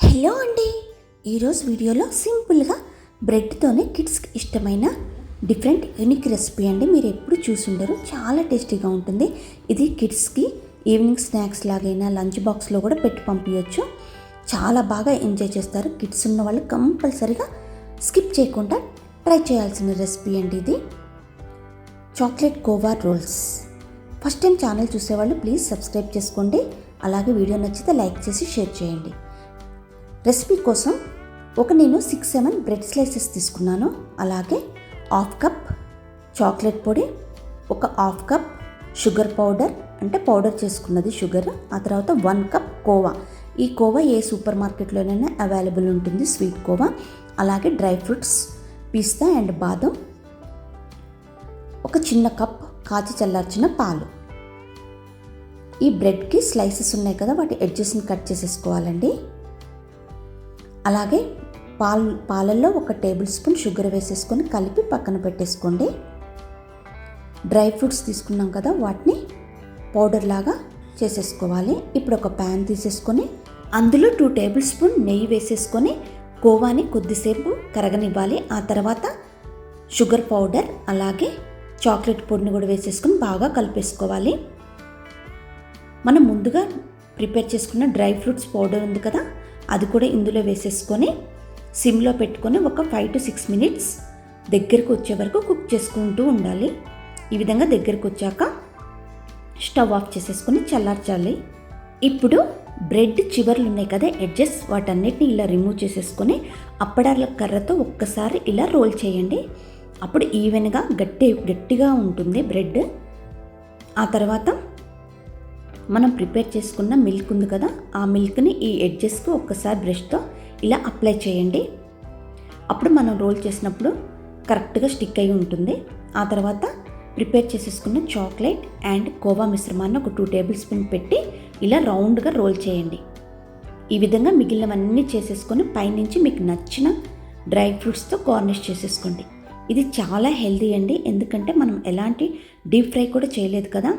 Hello అండి. ఈరోజు వీడియోలో సింపుల్గా బ్రెడ్తోనే కిడ్స్కి ఇష్టమైన డిఫరెంట్ యూనిక్ రెసిపీ అండి. మీరు ఎప్పుడు చూసుండరు, చాలా టేస్టీగా ఉంటుంది. ఇది కిడ్స్కి ఈవినింగ్ స్నాక్స్ లాగైనా లంచ్ బాక్స్లో కూడా పెట్టి పంపించవచ్చు. చాలా బాగా ఎంజాయ్ చేస్తారు. కిడ్స్ ఉన్న వాళ్ళు కంపల్సరీగా స్కిప్ చేయకుండా ట్రై చేయాల్సిన రెసిపీ అండి ఇది. Chocolate khoa rolls. First time channel చూసేవాళ్ళు ప్లీజ్ సబ్స్క్రైబ్ చేసుకోండి. అలాగే వీడియో నచ్చితే లైక్ చేసి షేర్ చేయండి. రెసిపీ కోసం నేను 6-7 బ్రెడ్ స్లైసెస్ తీసుకున్నాను. అలాగే 1/2 కప్ చాక్లెట్ పొడి, 1/2 కప్ షుగర్ పౌడర్, అంటే పౌడర్ చేసుకున్నది షుగర్. ఆ తర్వాత 1 కప్ కోవా. ఈ కోవా ఏ సూపర్ మార్కెట్లోనైనా అవైలబుల్ ఉంటుంది, స్వీట్ కోవా. అలాగే డ్రై ఫ్రూట్స్, పిస్తా అండ్ బాదం, ఒక చిన్న కప్ కాచి చల్లార్చిన పాలు. ఈ బ్రెడ్కి స్లైసెస్ ఉన్నాయి కదా, వాటి ఎడ్జెస్ని కట్ చేసేసుకోవాలండి. అలాగే పాలల్లో 1 టేబుల్ స్పూన్ షుగర్ వేసేసుకొని కలిపి పక్కన పెట్టేసుకోండి. డ్రై ఫ్రూట్స్ తీసుకున్నాం కదా, వాటిని పౌడర్ లాగా చేసేసుకోవాలి. ఇప్పుడు ఒక ప్యాన్ తీసేసుకొని అందులో 2 టేబుల్ స్పూన్ నెయ్యి వేసేసుకొని కోవాని కొద్దిసేపు కరగనివ్వాలి. ఆ తర్వాత షుగర్ పౌడర్ అలాగే చాక్లెట్ పొడిని కూడా వేసేసుకొని బాగా కలిపేసుకోవాలి. మనం ముందుగా ప్రిపేర్ చేసుకున్న డ్రై ఫ్రూట్స్ పౌడర్ ఉంది కదా, అది కూడా ఇందులో వేసేసుకొని సిమ్లో పెట్టుకొని ఒక 5 to 6 మినిట్స్ దగ్గరకు వచ్చే వరకు కుక్ చేసుకుంటూ ఉండాలి. ఈ విధంగా దగ్గరకు వచ్చాక స్టవ్ ఆఫ్ చేసేసుకొని చల్లార్చాలి. ఇప్పుడు బ్రెడ్ చివర్లు ఉన్నాయి కదా, ఎడ్జెస్, వాటన్నిటిని ఇలా రిమూవ్ చేసేసుకొని అప్పడాల కర్రతో ఒక్కసారి ఇలా రోల్ చేయండి. అప్పుడు ఈవెన్గా గట్టిగా ఉంటుంది బ్రెడ్. ఆ తర్వాత మనం ప్రిపేర్ చేసుకున్న మిల్క్ ఉంది కదా, ఆ మిల్క్ని ఈ ఎడ్జెస్కి ఒక్కసారి బ్రష్తో ఇలా అప్లై చేయండి. అప్పుడు మనం రోల్ చేసినప్పుడు కరెక్ట్గా స్టిక్ అయి ఉంటుంది. ఆ తర్వాత ప్రిపేర్ చేసేసుకున్న చాక్లెట్ అండ్ కోవా మిశ్రమాన్ని ఒక 2 టేబుల్ స్పూన్ పెట్టి ఇలా రౌండ్గా రోల్ చేయండి. ఈ విధంగా మిగిలినవన్నీ చేసేసుకొని పైనుంచి మీకు నచ్చిన డ్రై ఫ్రూట్స్తో గార్నిష్ చేసేసుకోండి. ఇది చాలా హెల్దీ అండి, ఎందుకంటే మనం ఎలాంటి డీప్ ఫ్రై కూడా చేయలేదు కదా,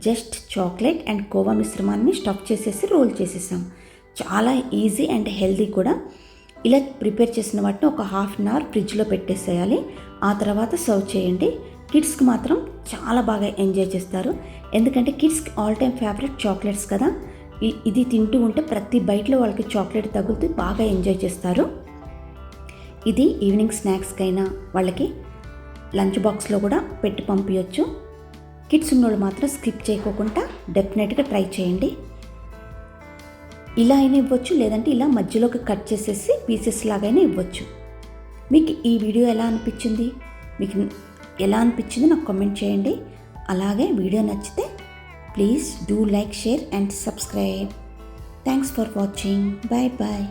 జస్ట్ చాక్లెట్ అండ్ కోవా మిశ్రమాన్ని స్టఫ్ చేసేసి రోల్ చేసేసాం. చాలా ఈజీ అండ్ హెల్దీ కూడా. ఇలా ప్రిపేర్ చేసిన వాటిని ఒక 1/2 అవర్ ఫ్రిడ్జ్లో పెట్టేసేయాలి. ఆ తర్వాత సర్వ్ చేయండి. కిడ్స్కి మాత్రం చాలా బాగా ఎంజాయ్ చేస్తారు, ఎందుకంటే కిడ్స్కి ఆల్ టైమ్ ఫేవరెట్ చాక్లెట్స్ కదా. ఇది తింటూ ఉంటే ప్రతి బైట్లో వాళ్ళకి చాక్లెట్ తగులుతూ బాగా ఎంజాయ్ చేస్తారు. ఇది ఈవినింగ్ స్నాక్స్కైనా వాళ్ళకి లంచ్ బాక్స్లో కూడా పెట్టి పంపించవచ్చు. కిడ్స్ ఉన్నోళ్ళు మాత్రం స్కిప్ చేయకోకుండా డెఫినెట్గా ట్రై చేయండి. ఇలా అయినా ఇవ్వచ్చు, లేదంటే ఇలా మధ్యలోకి కట్ చేసేసి పీసెస్ లాగైనా ఇవ్వచ్చు. మీకు ఈ వీడియో ఎలా అనిపించింది నాకు కామెంట్ చేయండి. అలాగే వీడియో నచ్చితే please do like, share and subscribe. Thanks for watching. Bye bye.